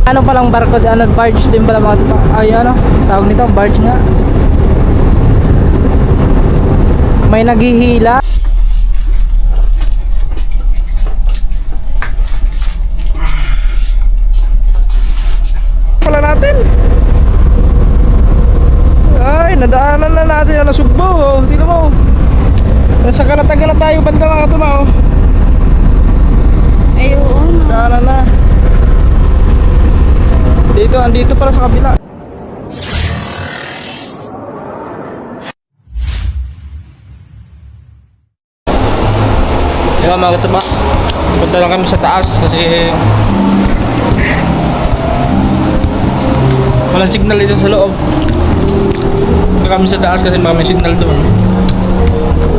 Ano palang barko, ano, barge din pala mga tuba. Ay, ano, tawag nito, barge nga. May naghihila. Pala natin. Ay, nadaanan na natin ang Nasugbo. Oh. Sino mo? Nasa Kalatagan na tayo, banda mga tuba. Oh. Ay, oo. Nadaanan na. Dito, andito pala sa kabila. Yan mga katuba, punta lang kami sa taas kasi walang signal dito sa loob. Punta kami sa taas kasi may signal doon.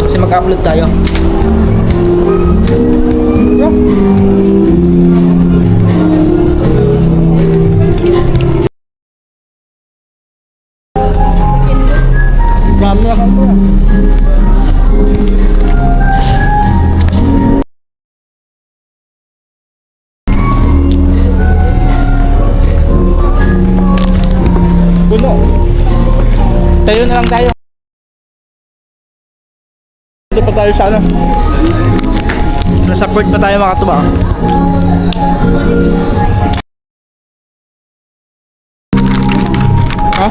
Kasi mag-upload tayo. Dami na kanto. Puno. Tayo na lang tayo. Dito pa tayo sa ano. Nasa port pa tayo mga katuba. Ha?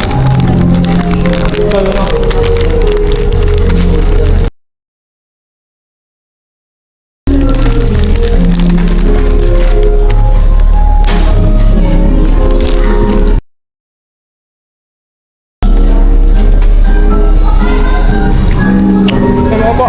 Ano po?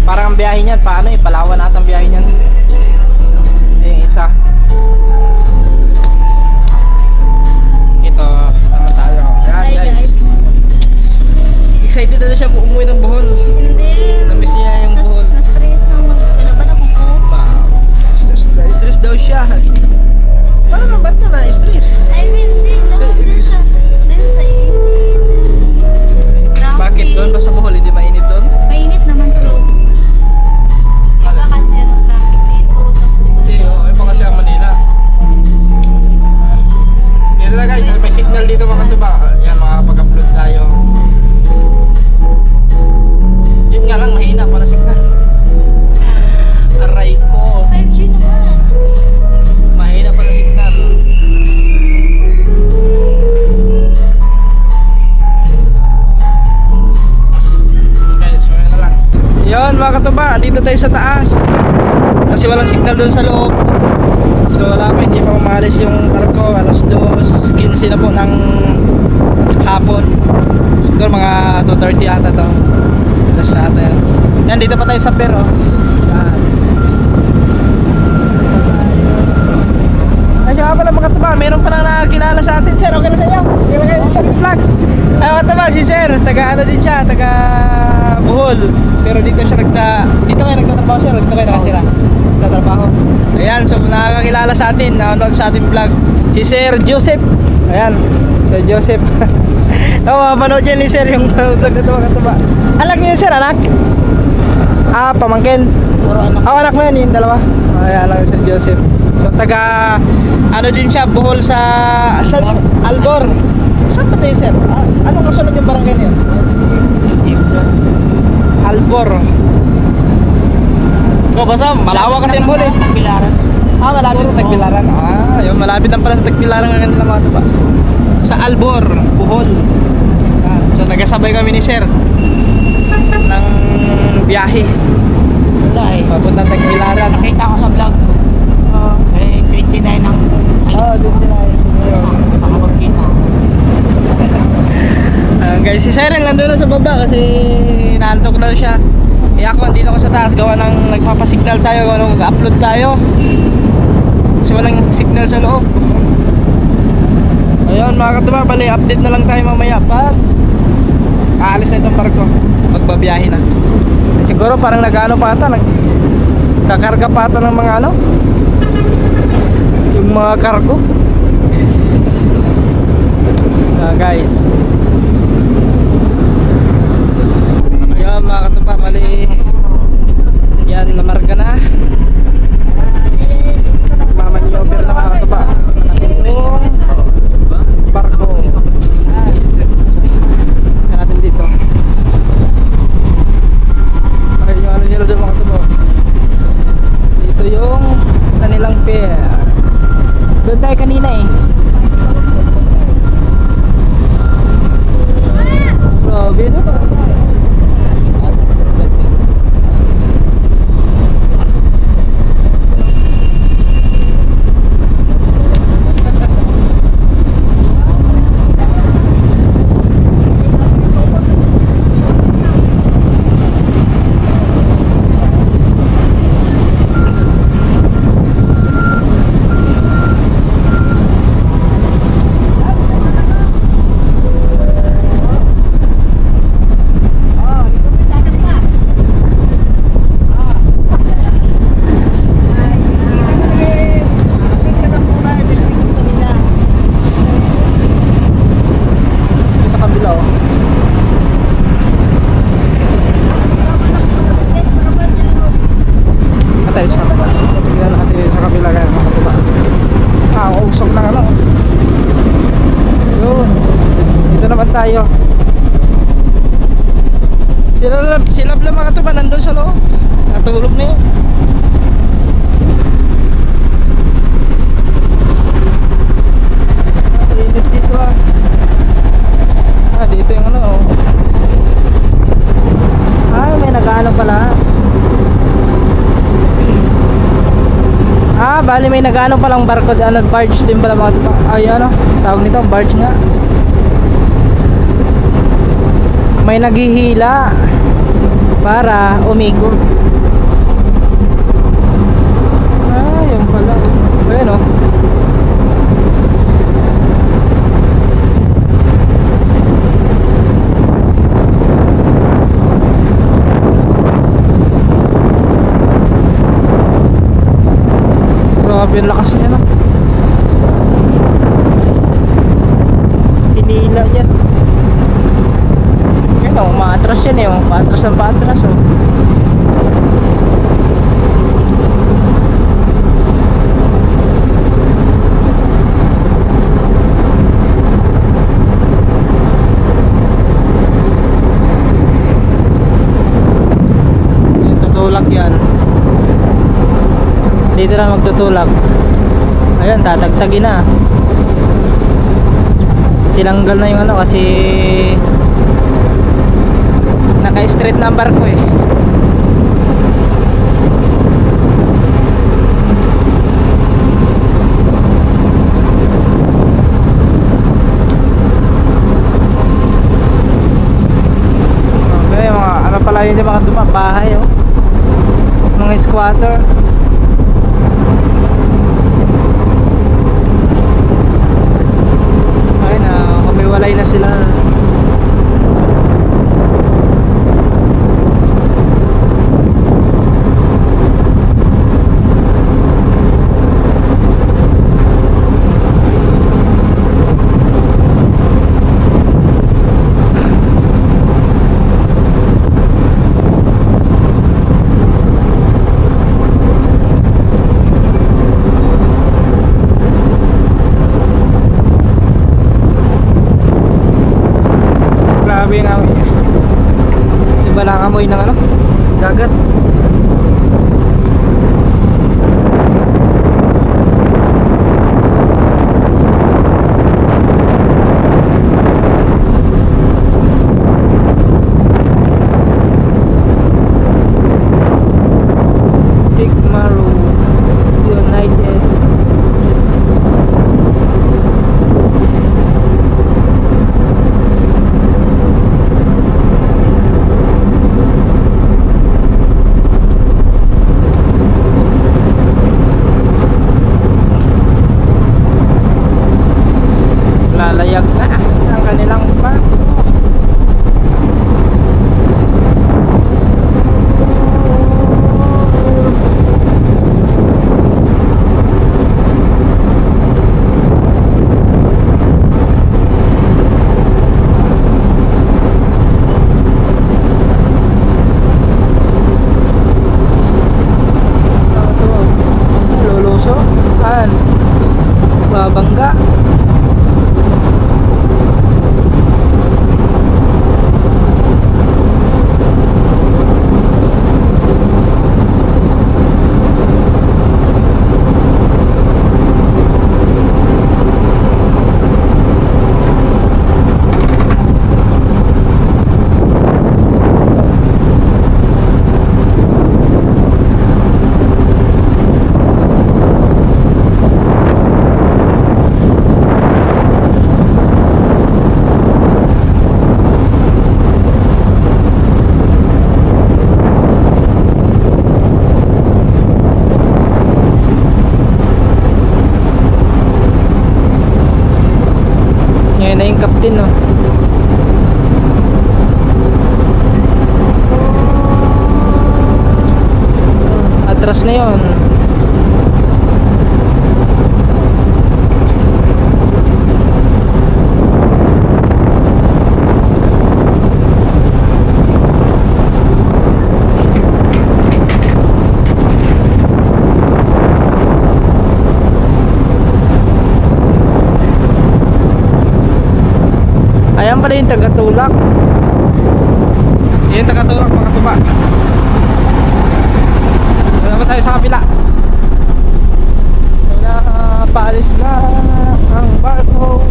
Parang ang biyahe niyan, paano eh, Palawan ata ang biyahe niyan. Yung isa. Ito, naman tayo. Yan Hi guys. Excited na siya umuwi ng Bohol. Hindi. Namiss niya yung Bohol. Na-stress na mag-pinaban akong off. Stress daw siya. Paano naman ba't na na-stress? I mean, hindi lang. Din sa init. Bakit doon pa sa Bohol, hindi mainit doon? Mainit naman bro. Iba kasi ano traffic dito. Tapos Hindi, ito. iba kasi ang Manila. Dito na guys, may signal dito mga katuba. Yan, makakapag-upload tayo. Yun nga lang, mahina para signal. Aray ko. 5G naman. Mahina pala signal. Guys, wala na lang. Yun mga katuba, dito tayo sa taas. Kasi walang signal doon sa loob. So wala pa, hindi pa umalis yung barko. Alas 2:15 na po ng hapon. Siguro mga 2:30 ata to. Alas na ata yan. Yan, dito pa tayo sa pier oh. Yan. Ay, siya pala mga katuba, meron pa na nakakilala sa atin. Sir, okay na sa iyo? Okay kayo sa vlog? Ay, mga katuba, si Sir, taga ano din siya, taga Bohol. Pero dito siya dito kayo nagtatrabaho sir, dito kayo nakatira. Nagtatrabaho. Ayan, so nakakakilala sa atin, nanonood sa ating vlog. Si Sir Joseph. Ayan, Sir Joseph. Mapanood yan ni Sir yung vlog na ito mga katuba. Anak niya Sir, anak? Ah, pamangkin. Puro anak. Oh, anak mo yan, yung dalawa. Ayan lang Sir Joseph. So taga ano din siya, Bohol sa Albor. Saan ba tayo Sir? Anong kasunod yung barangay niyo? Albor. Ko basta malawa kasi ang Bohol eh. Tagbilaran. Ah, malapit sa Tagbilaran. Ah, yun malapit lang pala sa Tagbilaran ng kanila mga tuba. Sa Albor, Bohol. Yan. So taga-sabay kami ni Sir ng biyahe. Wala eh. Papunta Tagbilaran. Nakita ko sa vlog ko. Eh, 29 ang Oh, doon sila makapagkita. guys, si Siren nandun na sa baba kasi inaantok daw siya. Eh ako andito ako sa taas gawa ng nagpapasignal tayo, gawa ng mag-upload tayo. Kasi walang signal sa loob. Ayun mga katuba, bali update na lang tayo mamaya pag aalis na itong barko. magbabiyahe na. Siguro parang nag-ano pa ata, nagkakarga pa ata ng mga ano, yung mga cargo. Guys, ayan mga katupa, mali yan, namarga na, mamanyover na mga katupa yung barko. Yan natin dito. Okay, yung ano nila doon mga katupa, dito yung kanilang pier. Doon tayo kanina eh. Grabe no? Tayo. Sila lang mga tuba nandun sa loob. Natulog na yun. Init dito ah. Dito yung ano oh. Ay, may nag-ano pala. Bali may nag-ano palang barko, barge din pala mga tuba. Ay ano, tawag nito, barge nga. May naghihila para umikot. Yun pala. Ayan o. Grabe yung lakas niya no. Hinila yan. Maatras yan eh, paatras ng paatras oh. Yung tutulak yan. Dito na magtutulak. Ayan, tatagtagin na. Tinanggal na yung ano kasi naka-straight na ang barko eh. Okay, mga ano pala yun yung mga bahay oh. Mga squatter. Ay na, kumiwalay na sila. Grabe yung amoy. Iba lang amoy ng ano, dagat. Tikmaru United. Lalayag na ang kanilang barko. Ayan na yung captain, no? Atras na yon. Ayan pala yung tagatulak. Yung tagatulak mga tuba. Naman tayo sa kapila. Paalis na ang barko.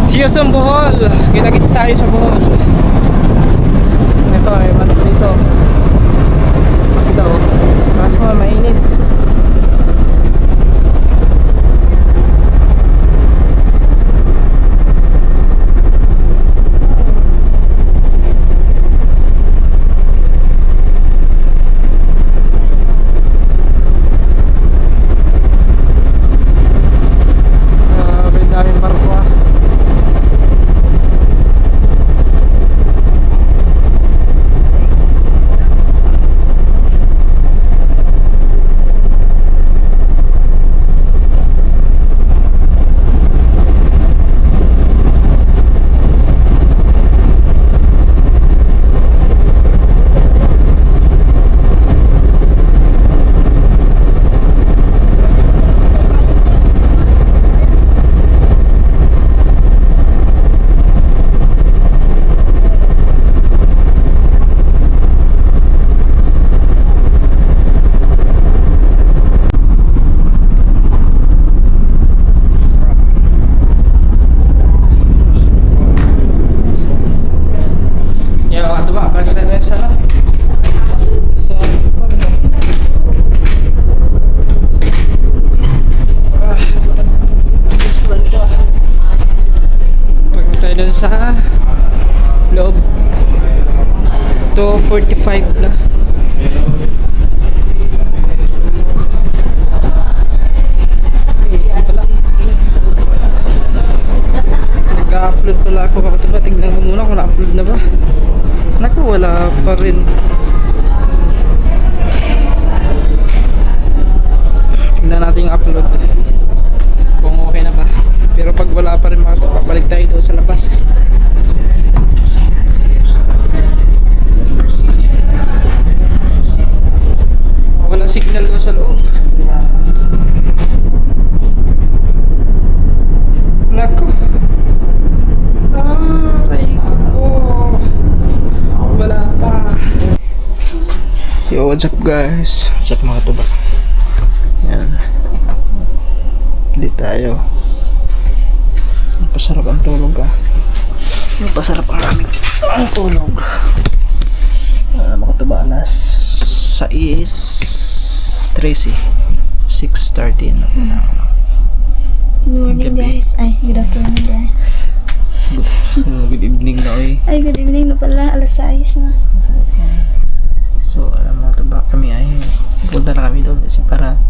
See you sa Bohol. Ginagits tayo sa Bohol. Ito ay ano dito. Makita oh. Kaso nga mainit. Daming barko ah. Sa loob 2:45 na. Nag-upload pala ako mga tuba. Tingnan ko muna kung na-upload na ba. Naku, wala pa rin. Tingnan natin yung upload kung okay na ba. Pero pag wala pa rin mga tuba, balik tayo doon sa labas. Walang signal ko sa loob. Nako. Aray ko po. Wala pa. Yo, what's up guys? What's up mga tuba? Yan. Hindi tayo. Pasarap ang tulog ah. Pasarap ang aming tulog. Makatuba alas 6:13. 6:13. Good morning Gabi. guys. Ay, good afternoon guys. Good evening na oy. Ay, good evening na pala. Alas 6 na. So, alam mo ito ba kami ay punta na kami doon kasi para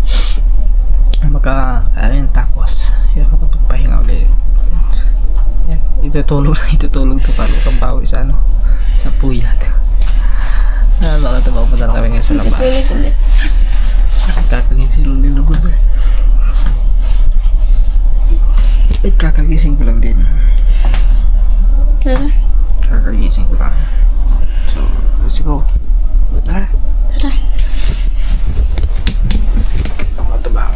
makakain tapos yun, makapagpahinga ulit. Yan, itutulog to para makabawi sa ano, sa puyat. Baka ito ba punta na kami ngayon sa labas. Tutulog ulit. Kakagising lang din ako ba? Wait, kakagising ko lang din. Tara. Kakagising ko lang. So, let's go. Tara. Tara. Ito ba?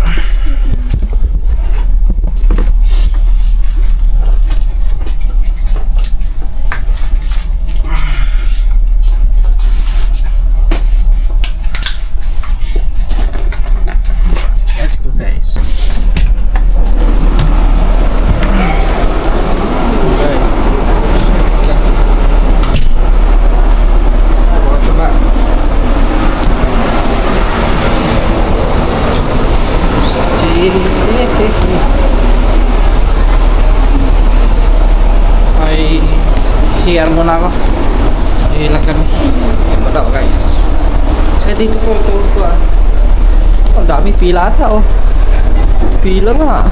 Let's go guys. Ay, CR muna ako. Ilang kami. Wala ko guys. Saka dito po, tulog ko ah. Ang dami pila ata oh. Pila nga.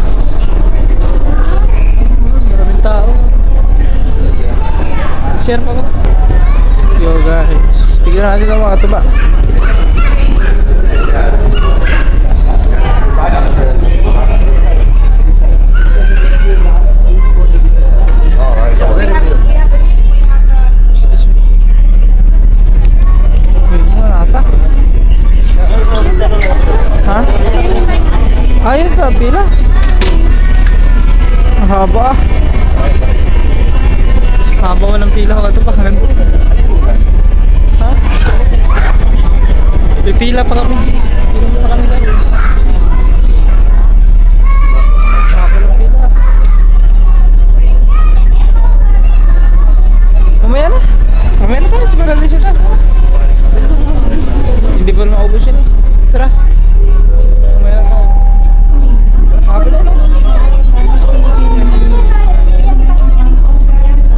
Maraming tao. Share pa ko. Yo guys. Tignan natin ang mga tuba. Ha? Ayun pa, pila. Ang haba ah. Haba ko ng pila ko ito pa. Ha? May pila pa kami. Pila pa kami guys. Haba ng pila. Mamaya na. Mamaya na tayo. Tsaka natin siya na. Hindi pa maubos yun eh. Tara. Mamaya na tayo. Haba na.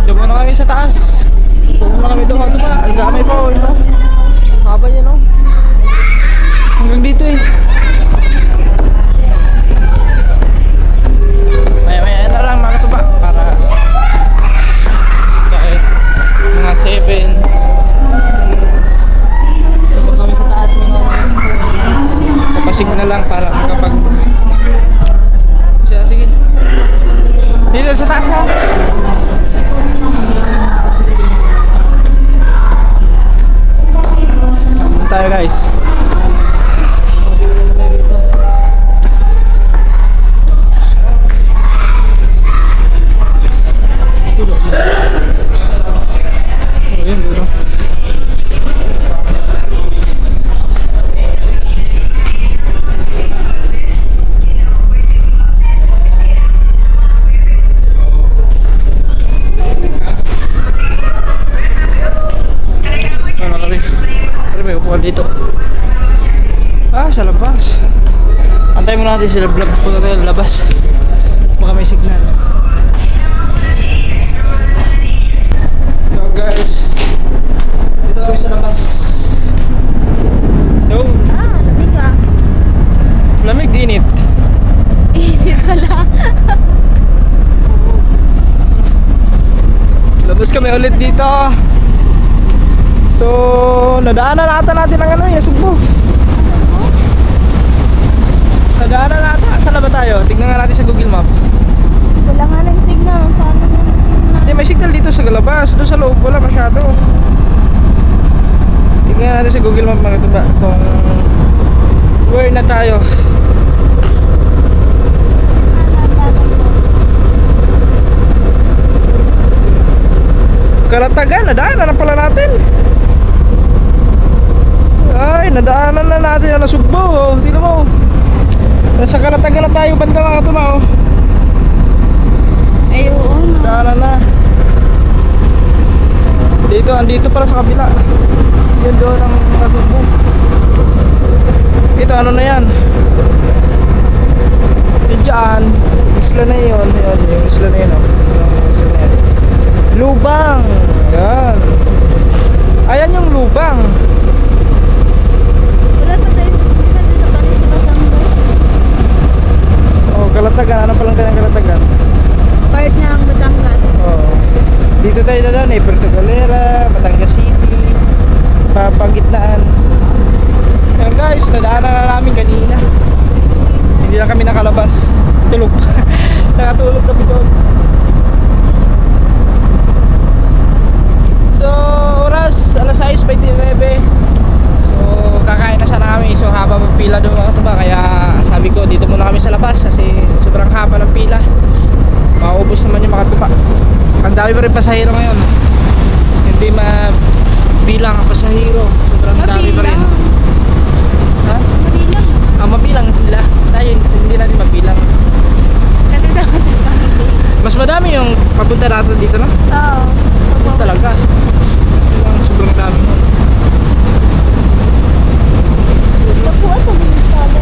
Diyan muna kami sa taas. Diyan muna kami doon. Ito ba? Ang dami pa oh. Ito. Haba yan oh. Hanggang dito eh. Maya-maya na lang mga katuba. Para kahit mga 7. Diyan kami sa taas mga papasig na lang para makapag sige. Dito sa taas ha. Tayo guys. Ayun, dito. May upuan dito. Ah, sa labas. Antayin muna natin sila vlog pag tayo labas. Baka may signal. So guys, dito kami sa labas. Yo. Ah, lamig ah. Lamig, init. Init pala. Labas kami ulit dito. So, nadaanan natin ang ano yung Sugbo. Nadaanan natin. Saan ba tayo? Tignan nga natin sa Google Map. Wala nga ng signal. Paano na? Hindi, may signal dito sa labas. Doon sa loob wala masyado. Tignan natin sa Google Map mga tuba kung where na tayo. Kalatagan, nadaanan na pala natin. Ay, nadaanan na natin ang Nasugbo oh. Sino mo? Nasa Kalatagan na tayo, banda mga tuba oh. Ay, oo. Nadaanan na. Dito, andito pala sa kabila. Yun doon ang Nasugbo. Ito, ano na yan? Yun dyan, isla na yun. Yun, yung isla na yun oh. Yung isla na yan. Lubang. Yan. Ayan yung lubang. Wala pa tayo. Dito pa rin sa Batangas. Oh, Kalatagan. Ano palang tayo ng Kalatagan? Part ng Batangas. Oh. Dito tayo dadaan eh. Puerto Galera, Batangas City, Papagitnaan. Yan guys, nadaanan na namin kanina. Hindi na kami nakalabas. Tulog. Nakatulog kami doon. So, oras, alas 6:29. So, kakain na sana kami. So, haba ng pila doon mga tuba. Kaya sabi ko, dito muna kami sa labas. Kasi sobrang haba ng pila. Maubos naman yung mga tuba. Ang dami pa rin pasahero ngayon. Hindi mabilang ang pasahero. Sobrang dami pa rin. Ha? Mabilang naman. Mabilang nila. Tayo, hindi natin mabilang. Kasi dapat ang pamili. Mas madami yung papunta natin dito, no? Oo. Talaga. Sobrang dami. Nakuha sa mga sala.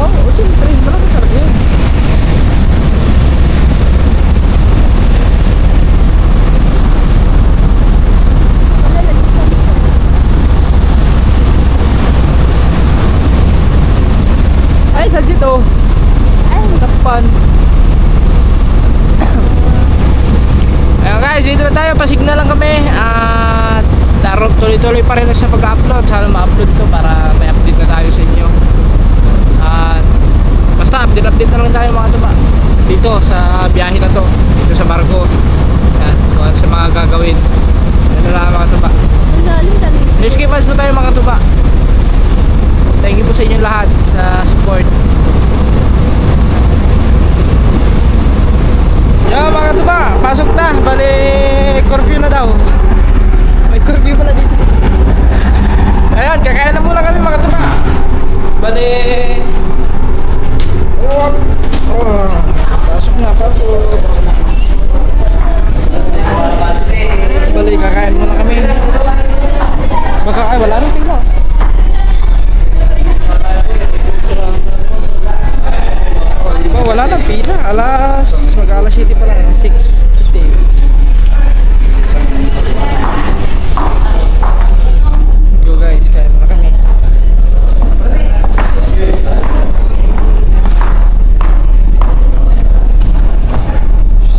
Oo, siyempre. Malaki talaga yun. Wala lang sa Ay, Saljit oh. tapan. Ayun guys, dito na tayo, pasigna lang kami at tuloy-tuloy pa rin sa pag-upload. Sana ma-upload to para may update na tayo sa inyo. At basta update na lang tayo mga tuba dito sa biyahe na to, dito sa barko. Yan, kung ano sa mga gagawin. Yan na lang mga tuba. Skip us po tayo mga tuba. Thank you po sa inyo lahat sa support. Yo mga tuba, pasok na. Bali, curfew na daw. May curfew pala dito. Ayan, kakain na muna kami mga tuba. Bali, pasok na, pasok. Bali, kakain muna kami. Baka, ay wala nang pila. Oh, wala nang pila. Mag-alas 7 pa lang. 6:50. Go guys, kain muna kami.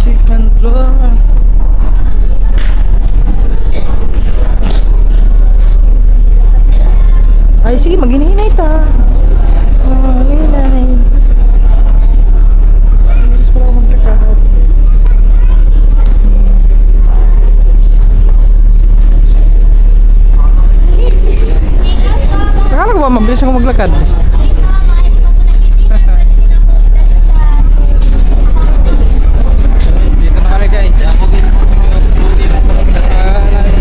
Second floor. Ay, sige, mag-hinay ta. Oh, hinay. Bilis pa ako maglakad. Akala ko ba mabilis ako maglakad? Dito na kami guys.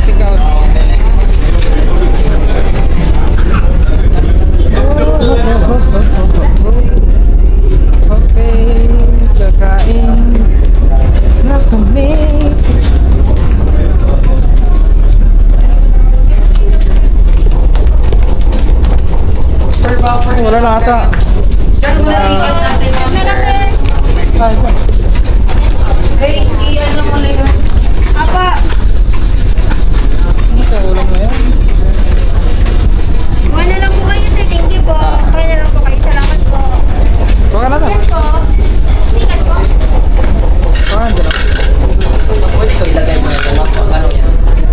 Pick out. Okay, kakain na kami. Wala na ata. Ulam na yan. Wala lang po kayo sir, thank you po. Kaya na lang po kayo, salamat po. Baka na ta. Yes po. Sikat po. Baka na ta.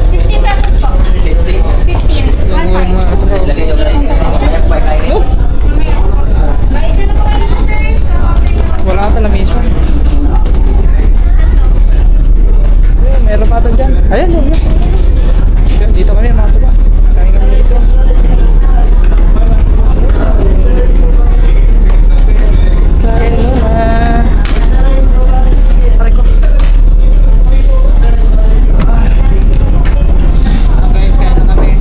50 pesos po. 15. Yung mga ito pa. Nope. Kahit na po kayo sir. Wala ata lamesa. Meron pa ata dyan. Ayan, yun. Yan, dito kami mga tuba. Kain kami dito. Kain muna. Aray ko. Guys, kain na kami.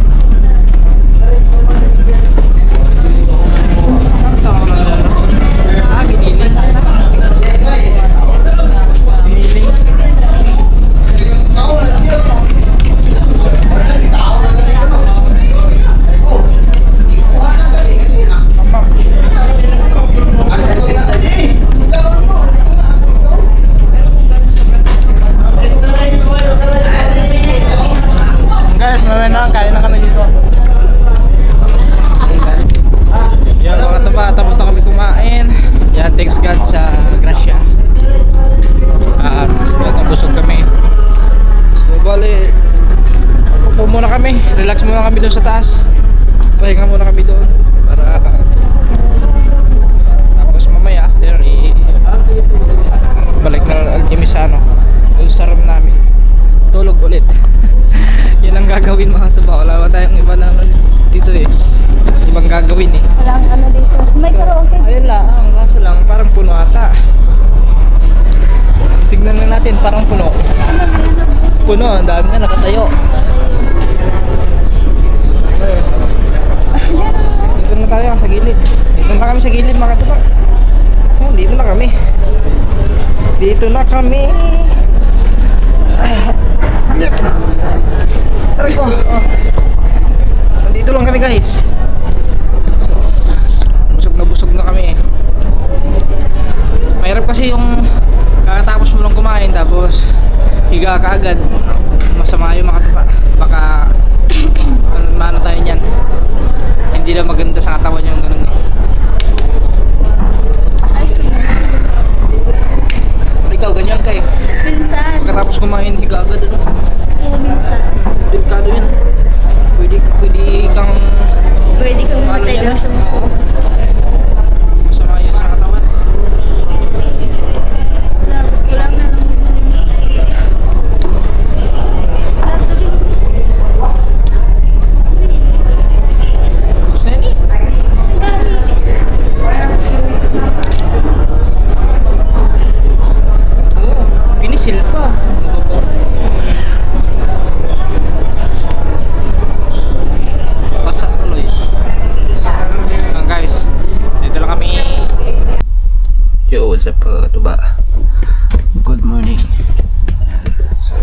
Giniling. Giniling. Guys, mamaya na, kain na kami dito. Yan mga taba, tapos na kami kumain. Yan, thanks God sa grasya. At yan, nabusog kami. So, bali, upo muna kami. Relax muna kami doon sa taas. Pahinga muna kami doon. Para tapos mamaya after balik na Algemis sa ano, doon sa room namin. Tulog ulit. Yan ang gagawin mga tuba. Wala ba tayong iba na dito eh. Ibang gagawin eh. Walang ano dito. May karaoke. Ayun lang, ang kaso lang parang puno ata. Tignan lang natin, parang puno. Puno, ang dami na nakatayo. Dito na tayo sa gilid. Dito na kami sa gilid mga tuba. Ayun, dito na kami. Dito na kami. Aray ko. Nandito lang kami guys. So, busog na kami. Mahirap kasi yung kakatapos mo lang kumain tapos higa ka agad. Masama yung mga tupa. Baka mano tayo niyan. Hindi na maganda sa katawan yung ganun eh. Ayos lang. So, what's up mga katuba? Good morning. So,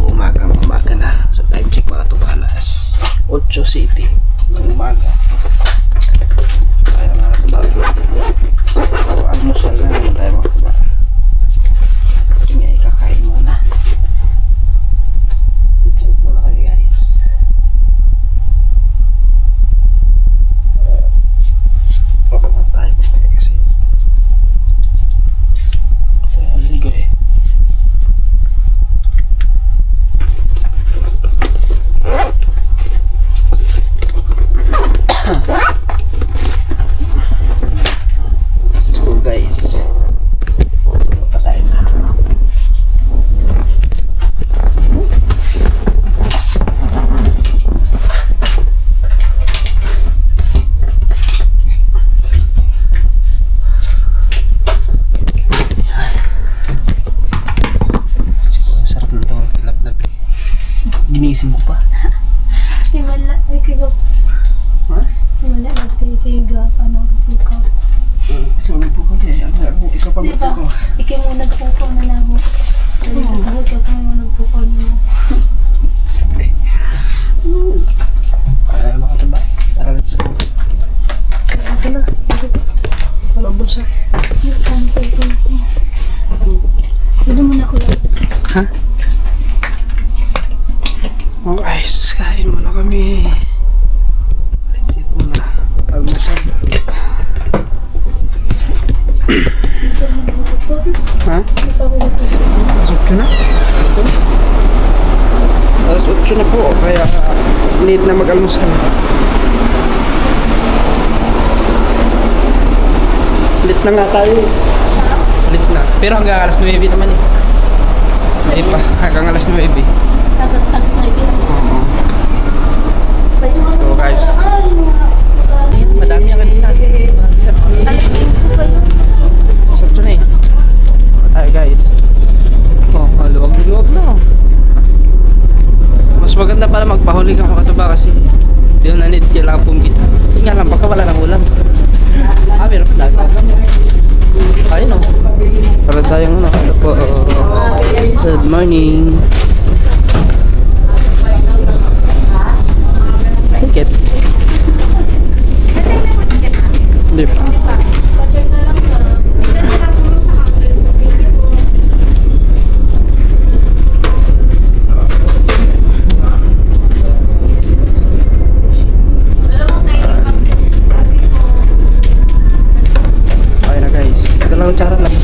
umaga na. So, time check mga katuba. Alas 8 City ng umaga. Kaya mga katuba. So, almusal na naman tayo mga katuba. Kaya ikakain muna. Check muna kami guys. Baka na tayo kasi ligo eh. Let's go guys. Patay na. Sarap na ito. Lap-lap eh. Ginising ko pa. Wala, ay kayo. Ha? Wala, nagkay gapan ng pukaw. Isa ulit po ka kaya. Ikaw pa Di ba? ko. Ikay mo nagpukaw na na ako. Dali sa huwag ka pa mo nagpukaw niyo. Ay, makataba. Tara, let's go. Ito na. Walang bulsa. Yung cancel ko. Pwede mo na ko lang. Ha? Oh guys, kain muna kami. Legit muna. Almusal. Ha? Hindi pa ako matulog. Alas 8 na? Alas 8 na po, kaya need na mag-almusal. Lit na nga tayo. Lit na. Pero hanggang alas 9 naman eh. Hindi pa, hanggang alas 9 eh. Alas na ibig. Oo. So guys. Ayun, madami ang kanina. Alas 5 pa yun. Alas 8 na eh. Ay guys. Oh, luwag na. Mas maganda pala magpahuli ka mga katuba kasi di na need kailangan pumita. Hindi nga lang, baka wala ng ulam. Meron pa dami. Ayun o. Para tayong ano. Hello po. Good morning. Ticket. Hindi pa. Pa-check na lang na. Tignan na lang po sa akin. Thank you po. Alam mo tayo Okay na guys. Ito lang ang tsara lang.